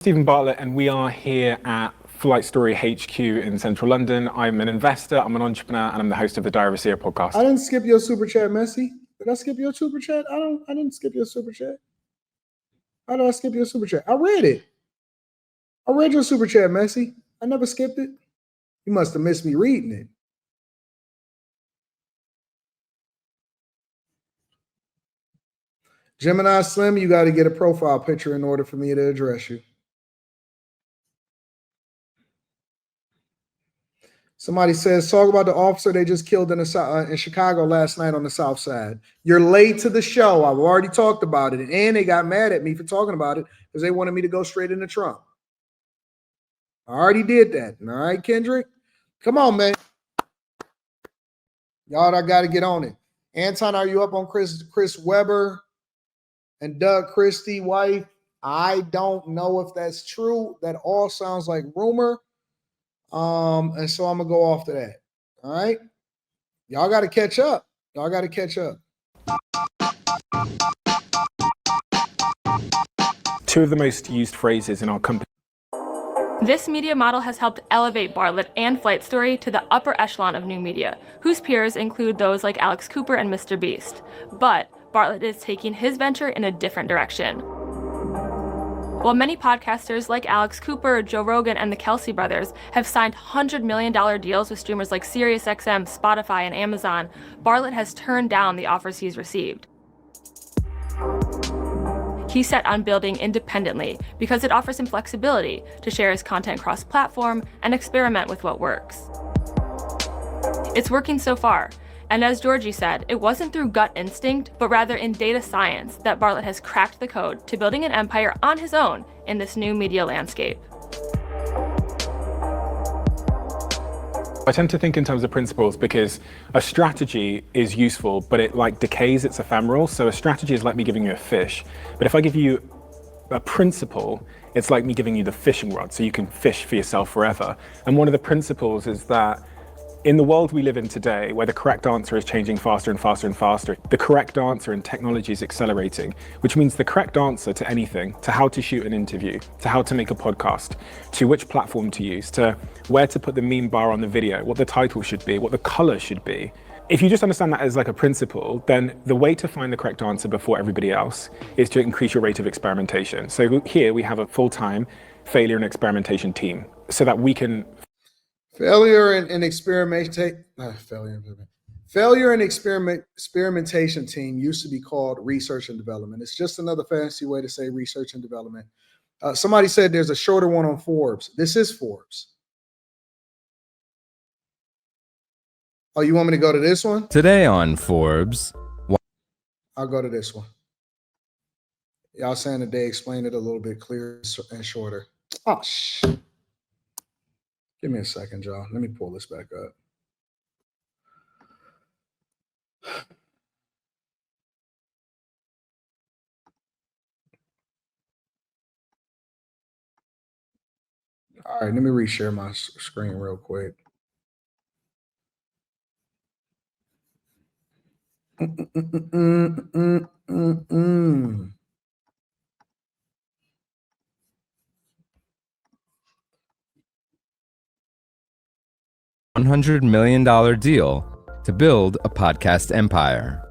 Stephen Bartlett, and we are here at Flight Story HQ in central London. I'm an investor, I'm an entrepreneur, and I'm the host of the Diary of a CEO podcast. I didn't skip your super chat, Messi. Did I skip your super chat? I didn't skip your super chat. How did I skip your super chat? I read it. I read your super chat, Messi. I never skipped it. You must have missed me reading it. Gemini Slim, you got to get a profile picture in order for me to address you. Somebody says, talk about the officer they just killed in Chicago last night on the South Side. You're late to the show. I've already talked about it. And they got mad at me for talking about it because they wanted me to go straight into Trump. I already did that. All right, Kendrick? Come on, man. Y'all, I got to get on it. Anton, are you up on Chris Webber and Doug Christie wife? I don't know if that's true. That all sounds like rumor. And so I'm gonna go off to that. All right. Y'all got to catch up. Y'all got to catch up. Two of the most used phrases in our company. This media model has helped elevate Bartlett and Flight Story to the upper echelon of new media, whose peers include those like Alex Cooper and Mr. Beast. But Bartlett is taking his venture in a different direction. While many podcasters like Alex Cooper, Joe Rogan, and the Kelsey brothers have signed $100 million deals with streamers like SiriusXM, Spotify, and Amazon, Bartlett has turned down the offers he's received. He's set on building independently because it offers him flexibility to share his content cross-platform and experiment with what works. It's working so far. And as Georgie said, it wasn't through gut instinct, but rather in data science that Bartlett has cracked the code to building an empire on his own in this new media landscape. I tend to think in terms of principles because a strategy is useful, but it decays, it's ephemeral. So a strategy is like me giving you a fish. But if I give you a principle, it's like me giving you the fishing rod, so you can fish for yourself forever. And one of the principles is that in the world we live in today, where the correct answer is changing faster and faster and faster, the correct answer in technology is accelerating, which means the correct answer to anything, to how to shoot an interview, to how to make a podcast, to which platform to use, to where to put the meme bar on the video, what the title should be, what the color should be. If you just understand that as like a principle, then the way to find the correct answer before everybody else is to increase your rate of experimentation. So here we have a full-time failure and experimentation team so that we can Failure and experimentation team used to be called research and development. It's just another fancy way to say research and development. Somebody said there's a shorter one on Forbes. This is Forbes. Oh, you want me to go to this one? Today on Forbes. I'll go to this one. Y'all saying that they explained it a little bit clearer and shorter. Oh, shit. Give me a second, y'all. Let me pull this back up. All right, let me reshare my screen real quick. $100 million deal to build a podcast empire.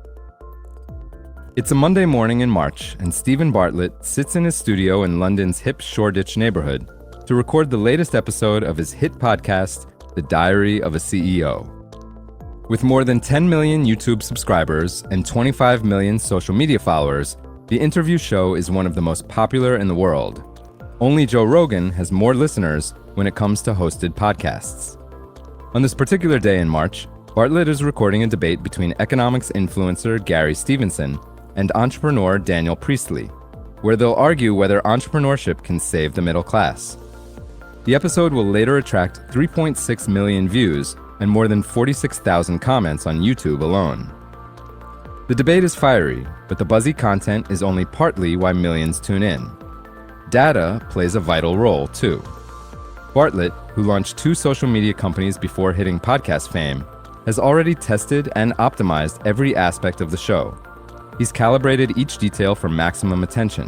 It's a Monday morning in March, and Stephen Bartlett sits in his studio in London's hip Shoreditch neighborhood to record the latest episode of his hit podcast, The Diary of a CEO. With more than 10 million YouTube subscribers and 25 million social media followers, the interview show is one of the most popular in the world. Only Joe Rogan has more listeners when it comes to hosted podcasts. On this particular day in March, Bartlett is recording a debate between economics influencer Gary Stevenson and entrepreneur Daniel Priestley, where they'll argue whether entrepreneurship can save the middle class. The episode will later attract 3.6 million views and more than 46,000 comments on YouTube alone. The debate is fiery, but the buzzy content is only partly why millions tune in. Data plays a vital role, too. Bartlett, who launched 2 social media companies before hitting podcast fame, has already tested and optimized every aspect of the show. He's calibrated each detail for maximum attention.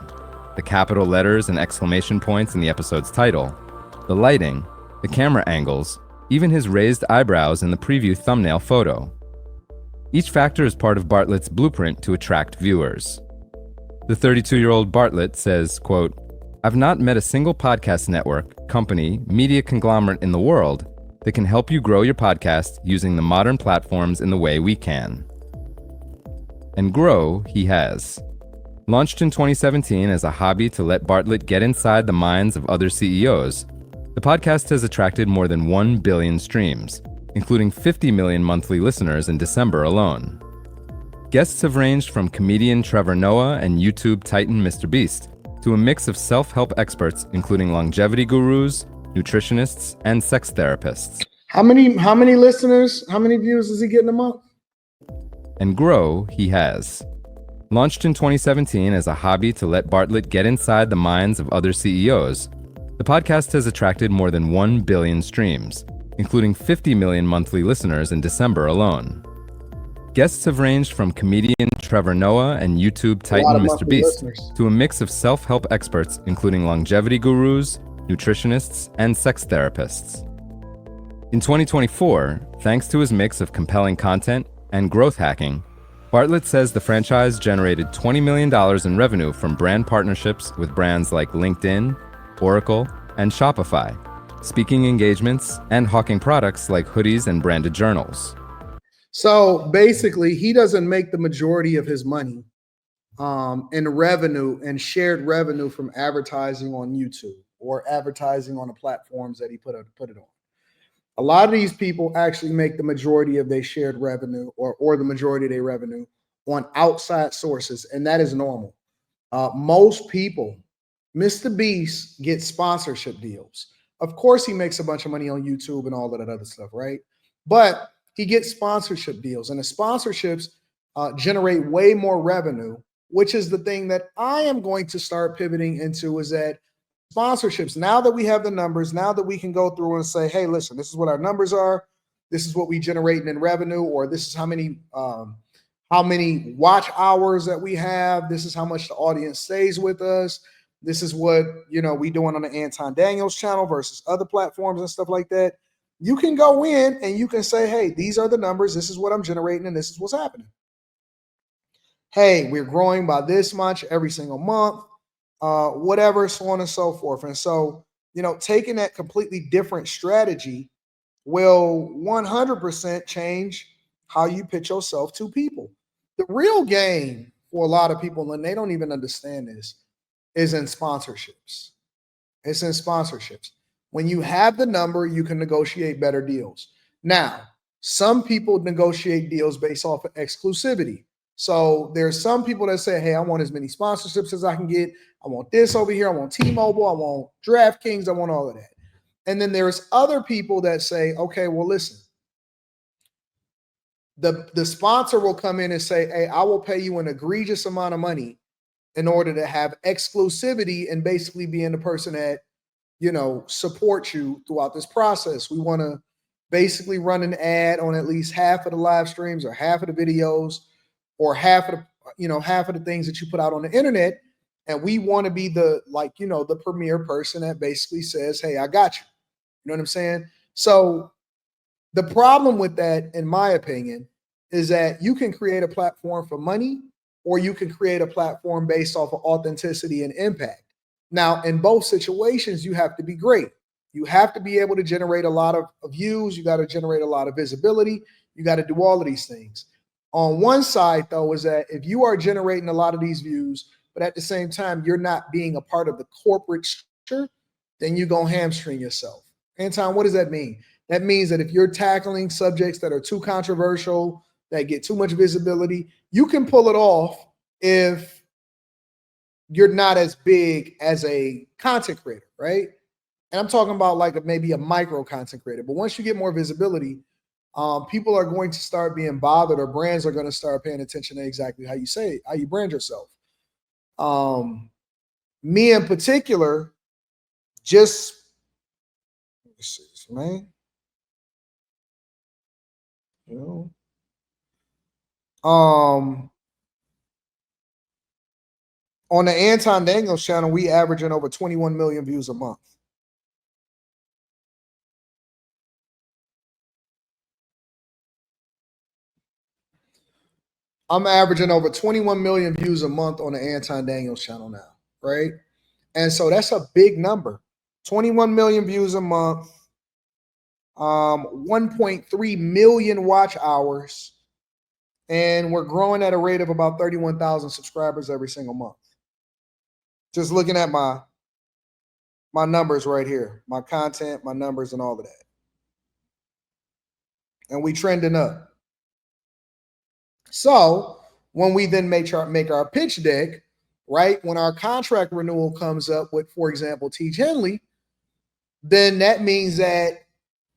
the capital letters and exclamation points in the episode's title, the lighting, the camera angles, even his raised eyebrows in the preview thumbnail photo. Each factor is part of Bartlett's blueprint to attract viewers. The 32-year-old Bartlett says, quote, "I've not met a single podcast network, company, media conglomerate in the world that can help you grow your podcast using the modern platforms in the way we can." And grow he has. Launched in 2017 as a hobby to let Bartlett get inside the minds of other CEOs, the podcast has attracted more than 1 billion streams, including 50 million monthly listeners in December alone. Guests have ranged from comedian Trevor Noah and YouTube titan Mr. Beast to a mix of self-help experts including longevity gurus, nutritionists, and sex therapists. How many listeners, how many views is he getting a month? And grow he has. Launched in 2017 as a hobby to let Bartlett get inside the minds of other CEOs, the podcast has attracted more than 1 billion streams, including 50 million monthly listeners in December alone. Guests have ranged from comedian Trevor Noah and YouTube titan Mr. Beast to a mix of self-help experts including longevity gurus, nutritionists, and sex therapists. In 2024, thanks to his mix of compelling content and growth hacking, Bartlett says the franchise generated $20 million in revenue from brand partnerships with brands like LinkedIn, Oracle, and Shopify, speaking engagements, and hawking products like hoodies and branded journals. So basically, he doesn't make the majority of his money in revenue and shared revenue from advertising on YouTube or advertising on the platforms that he put it on. A lot of these people actually make the majority of their shared revenue or the majority of their revenue on outside sources, and that is normal. Most people, Mr. Beast gets sponsorship deals. Of course, he makes a bunch of money on YouTube and all of that other stuff, right? But he gets sponsorship deals, and the sponsorships generate way more revenue, which is the thing that I am going to start pivoting into, is that sponsorships, now that we have the numbers, now that we can go through and say, hey, listen, this is what our numbers are, this is what we generate in revenue, or this is how many watch hours that we have, this is how much the audience stays with us, this is what we doing on the Anton Daniels channel versus other platforms and stuff like that. You can go in and you can say, hey, these are the numbers, this is what I'm generating, and this is what's happening. Hey, we're growing by this much every single month, whatever, so on and so forth. And so, taking that completely different strategy will 100% change how you pitch yourself to people. The real game for a lot of people, and they don't even understand this, is in sponsorships. It's in sponsorships. When you have the number, you can negotiate better deals. Now, some people negotiate deals based off of exclusivity. So there's some people that say, hey, I want as many sponsorships as I can get. I want this over here. I want T-Mobile. I want DraftKings. I want all of that. And then there's other people that say, okay, well, listen, the sponsor will come in and say, hey, I will pay you an egregious amount of money in order to have exclusivity and basically being the person that, support you throughout this process. We want to basically run an ad on at least half of the live streams or half of the videos or half of the things that you put out on the internet. And we want to be the premier person that basically says, hey, I got you. You know what I'm saying? So the problem with that, in my opinion, is that you can create a platform for money, or you can create a platform based off of authenticity and impact. Now, in both situations, you have to be great. You have to be able to generate a lot of views. You got to generate a lot of visibility. You got to do all of these things. On one side, though, is that if you are generating a lot of these views, but at the same time, you're not being a part of the corporate structure, then you're going to hamstring yourself. Anton, what does that mean? That means that if you're tackling subjects that are too controversial, that get too much visibility, you can pull it off if you're not as big as a content creator, right? And I'm talking about like maybe a micro content creator. But once you get more visibility, people are going to start being bothered, or brands are going to start paying attention to exactly how you say it, how you brand yourself. Me in particular, just man, On the Anton Daniels channel, we averaging over 21 million views a month. I'm averaging over 21 million views a month on the Anton Daniels channel now, right? And so that's a big number. 21 million views a month, 1.3 million watch hours, and we're growing at a rate of about 31,000 subscribers every single month. Just looking at my numbers right here, my content, my numbers, and all of that. And we trending up. So when we then make our pitch deck, right, when our contract renewal comes up with, for example, Teach Henley, then that means that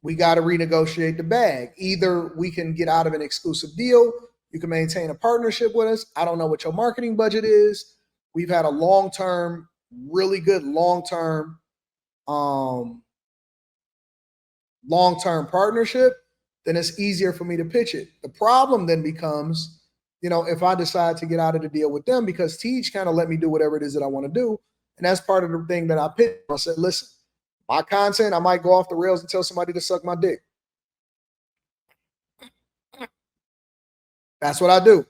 we got to renegotiate the bag. Either we can get out of an exclusive deal, you can maintain a partnership with us. I don't know what your marketing budget is. We've had a long-term, really good long-term partnership. Then it's easier for me to pitch it. The problem then becomes, if I decide to get out of the deal with them, because Teach kind of let me do whatever it is that I want to do. And that's part of the thing that I pitched. I said, listen, my content, I might go off the rails and tell somebody to suck my dick. That's what I do.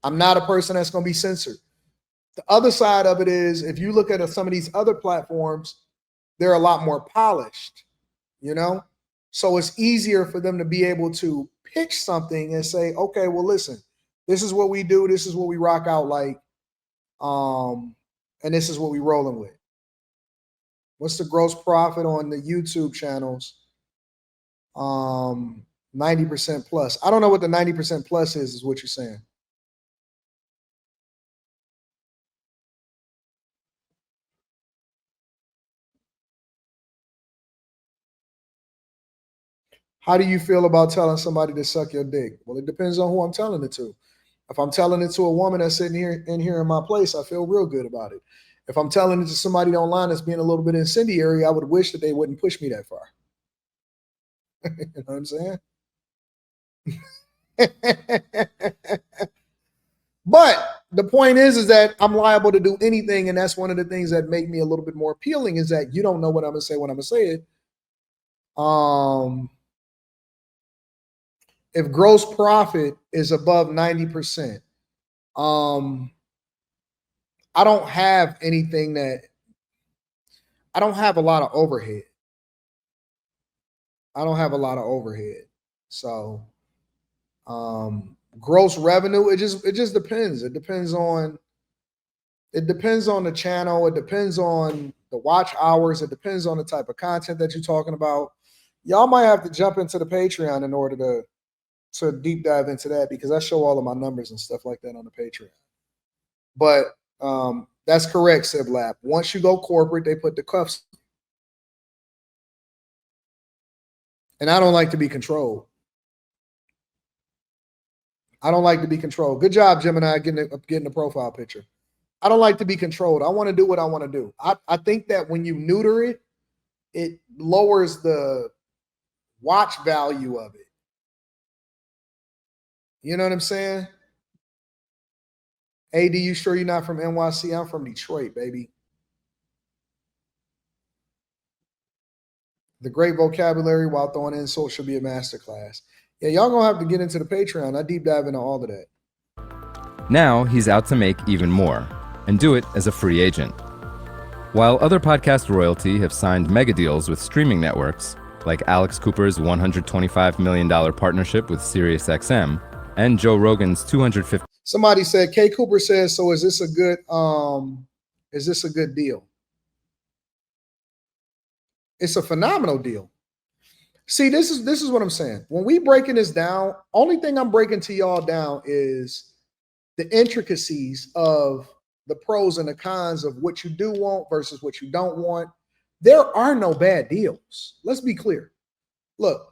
I'm not a person that's going to be censored. The other side of it is, if you look at some of these other platforms, they're a lot more polished, So it's easier for them to be able to pitch something and say, okay, well, listen, this is what we do. This is what we rock out like. And this is what we rolling with. What's the gross profit on the YouTube channels? 90% plus. I don't know what the 90% plus is what you're saying. How do you feel about telling somebody to suck your dick? Well, it depends on who I'm telling it to. If I'm telling it to a woman that's sitting here in my place, I feel real good about it. If I'm telling it to somebody online that's being a little bit incendiary, I would wish that they wouldn't push me that far. You know what I'm saying? But the point is that I'm liable to do anything, and that's one of the things that make me a little bit more appealing, is that you don't know what I'm gonna say when I'm gonna say it. If gross profit is above 90%, I don't have anything I don't have a lot of overhead. So gross revenue, it just depends. It depends on the channel. It depends on the watch hours. It depends on the type of content that you're talking about. Y'all might have to jump into the Patreon in order to deep dive into that, because I show all of my numbers and stuff like that on the Patreon. But that's correct, SibLab. Once you go corporate, they put the cuffs. And I don't like to be controlled. Good job, Gemini, getting the profile picture. I don't like to be controlled. I want to do what I want to do. I think that when you neuter it, it lowers the watch value of it. You know what I'm saying? AD, you sure you're not from NYC? I'm from Detroit, baby. The great vocabulary while throwing insults should be a masterclass. Yeah, y'all gonna have to get into the Patreon. I deep dive into all of that. Now he's out to make even more, and do it as a free agent. While other podcast royalty have signed mega deals with streaming networks, like Alex Cooper's $125 million partnership with SiriusXM and Joe Rogan's $250. Somebody said, K. Cooper says, so is this a good deal? It's a phenomenal deal. See, this is what I'm saying. When we breaking this down, only thing I'm breaking to y'all down is the intricacies of the pros and the cons of what you do want versus what you don't want. There are no bad deals. Let's be clear. Look,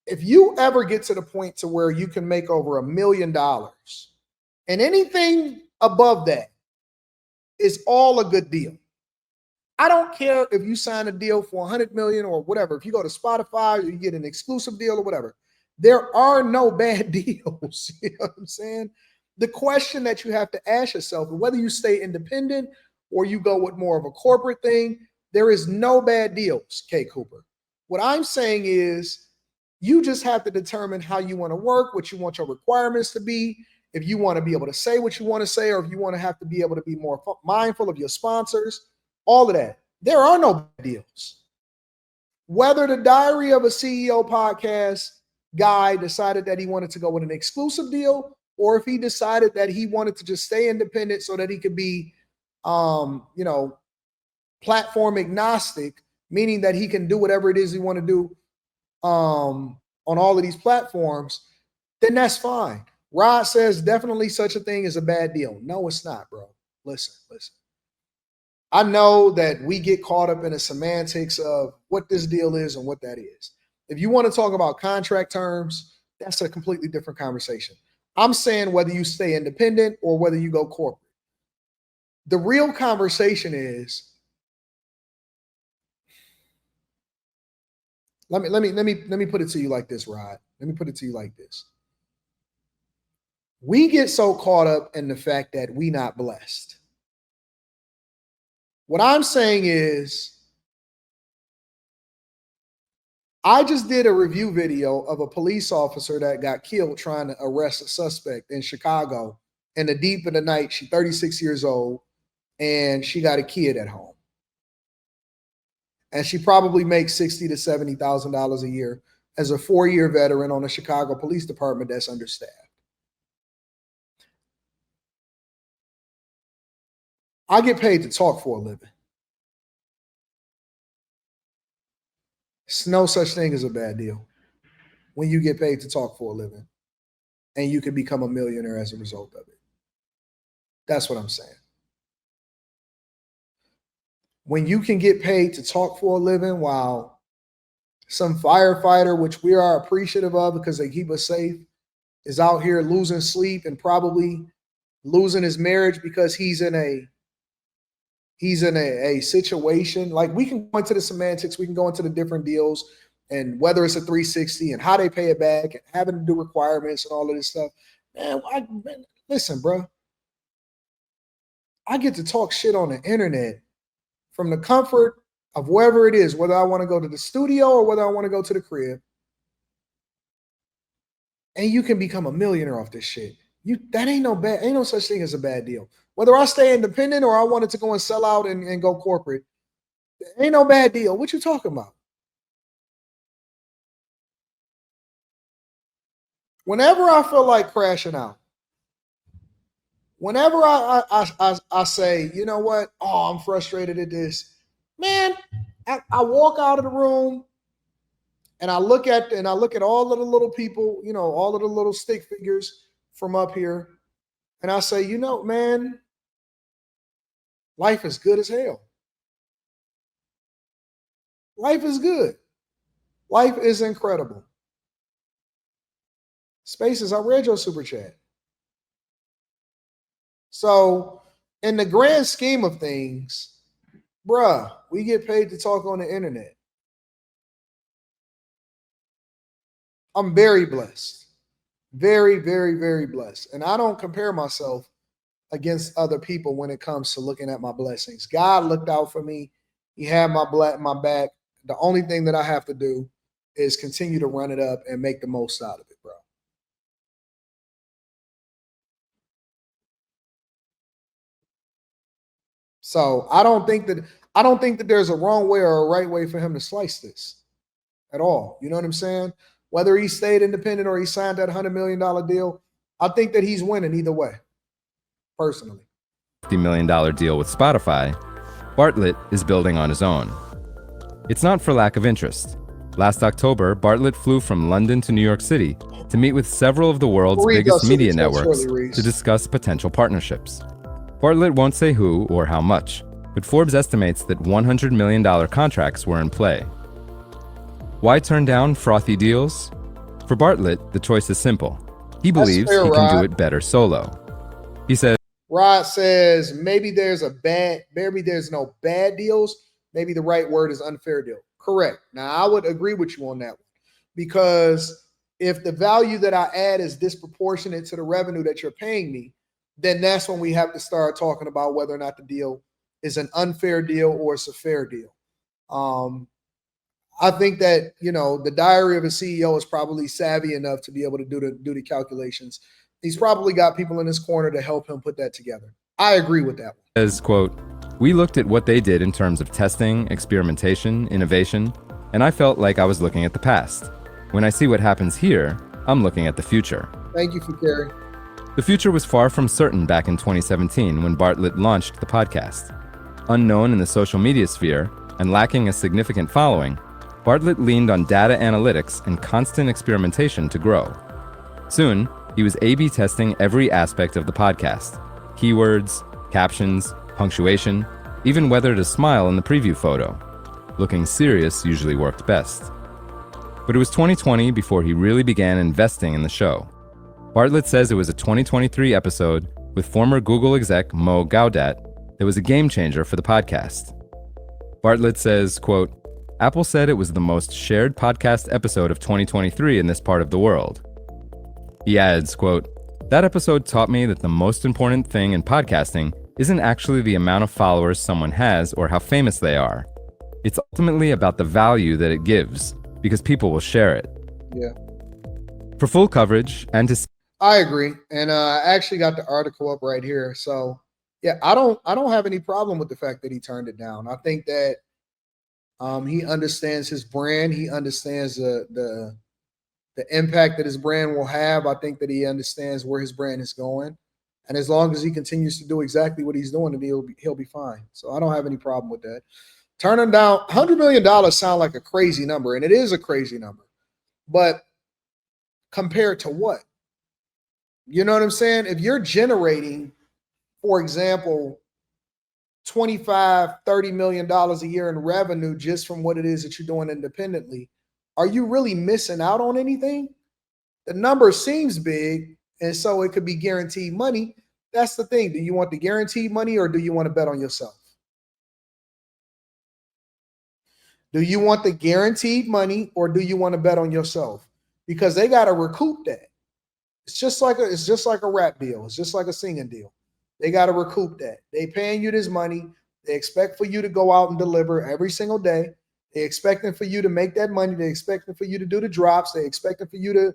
if you ever get to the point to where you can make over $1 million, and anything above that is all a good deal. I don't care if you sign a deal for 100 million or whatever. If you go to Spotify, you get an exclusive deal or whatever. There are no bad deals. You know what I'm saying? The question that you have to ask yourself, whether you stay independent or you go with more of a corporate thing, there is no bad deals, K. Cooper. What I'm saying is you just have to determine how you want to work, what you want your requirements to be, if you want to be able to say what you want to say, or if you want to have to be able to be more mindful of your sponsors, all of that. There are no bad deals. Whether the Diary of a CEO podcast guy decided that he wanted to go with an exclusive deal, or if he decided that he wanted to just stay independent so that he could be, platform agnostic, meaning that he can do whatever it is he want to do on all of these platforms, then that's fine. Rod says definitely such a thing as a bad deal. No, it's not, bro. Listen. I know that we get caught up in the semantics of what this deal is and what that is. If you want to talk about contract terms, that's a completely different conversation. I'm saying whether you stay independent or whether you go corporate. The real conversation is, let me put it to you like this, Rod. Let me put it to you like this. We get so caught up in the fact that we not blessed. What I'm saying is, I just did a review video of a police officer that got killed trying to arrest a suspect in Chicago in the deep of the night. She's 36 years old and she got a kid at home. And she probably makes $60,000 to $70,000 a year as a 4-year veteran on a Chicago police department that's understaffed. I get paid to talk for a living. It's no such thing as a bad deal when you get paid to talk for a living and you can become a millionaire as a result of it. That's what I'm saying. When you can get paid to talk for a living while some firefighter, which we are appreciative of because they keep us safe, is out here losing sleep and probably losing his marriage because he's in a situation. Like, we can go into the semantics, we can go into the different deals and whether it's a 360 and how they pay it back and having to do requirements and all of this stuff. Man, listen, bro. I get to talk shit on the internet from the comfort of wherever it is, whether I want to go to the studio or whether I want to go to the crib. And you can become a millionaire off this shit. That ain't no such thing as a bad deal. Whether I stay independent or I wanted to go and sell out and go corporate, ain't no bad deal. What you talking about? Whenever I feel like crashing out, whenever I say, you know what? Oh, I'm frustrated at this. Man, I walk out of the room and I look at all of the little people, all of the little stick figures from up here. And I say, man, life is good as hell. Life is good. Life is incredible. Spaces, I read your super chat. So in the grand scheme of things, bruh, we get paid to talk on the internet. I'm very blessed. Very, very, very blessed. And I don't compare myself against other people when it comes to looking at my blessings. God looked out for me. He had my back. The only thing that I have to do is continue to run it up and make the most out of it, bro. So I don't think that there's a wrong way or a right way for him to slice this at all. You know what I'm saying? Whether he stayed independent or he signed that $100 million deal, I think that he's winning either way, personally. $50 million deal with Spotify, Bartlett is building on his own. It's not for lack of interest. Last October, Bartlett flew from London to New York City to meet with several of the world's biggest media networks to discuss potential partnerships. Bartlett won't say who or how much, but Forbes estimates that $100 million contracts were in play. Why turn down frothy deals? For Bartlett, the choice is simple. He believes he can do it better solo. He says, Rod says maybe there's no bad deals. Maybe the right word is unfair deal. Correct. Now, I would agree with you on that one because If the value that I add is disproportionate to the revenue that you're paying me, then that's when we have to start talking about whether or not the deal is an unfair deal or it's a fair deal. I think that, the diary of a CEO is probably savvy enough to be able to do the calculations. He's probably got people in his corner to help him put that together. I agree with that one. Says, quote, "We looked at what they did in terms of testing, experimentation, innovation, and I felt like I was looking at the past. When I see what happens here, I'm looking at the future." Thank you for carrying. The future was far from certain back in 2017 when Bartlett launched the podcast. Unknown in the social media sphere and lacking a significant following, Bartlett leaned on data analytics and constant experimentation to grow. Soon, he was A/B testing every aspect of the podcast: keywords, captions, punctuation, even whether to smile in the preview photo. Looking serious usually worked best. But it was 2020 before he really began investing in the show. Bartlett says it was a 2023 episode with former Google exec Mo Gaudat that was a game changer for the podcast. Bartlett says, quote, "Apple said it was the most shared podcast episode of 2023 in this part of the world." He adds, quote, "That episode taught me that the most important thing in podcasting isn't actually the amount of followers someone has or how famous they are. It's ultimately about the value that it gives, because people will share it." Yeah. For full coverage and to... I agree. And I actually got the article up right here. So yeah, I don't have any problem with the fact that he turned it down. I think that he understands his brand. He understands the impact that his brand will have. I think that he understands where his brand is going. And as long as he continues to do exactly what he's doing, he'll be fine. So I don't have any problem with that. Turning down $100 million sound like a crazy number, and it is a crazy number. But compared to what? You know what I'm saying? If you're generating, for example, $25, $30 million a year in revenue just from what it is that you're doing independently, are you really missing out on anything? The number seems big, and so it could be guaranteed money. That's the thing. Do you want the guaranteed money or do you want to bet on yourself? Do you want the guaranteed money or do you want to bet on yourself? Because they got to recoup that. It's just like a rap deal. It's just like a singing deal. They got to recoup that. They paying you this money. They expect for you to go out and deliver every single day. They expecting for you to make that money. They expecting for you to do the drops. They expecting for you to,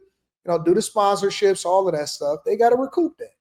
do the sponsorships, all of that stuff. They got to recoup that.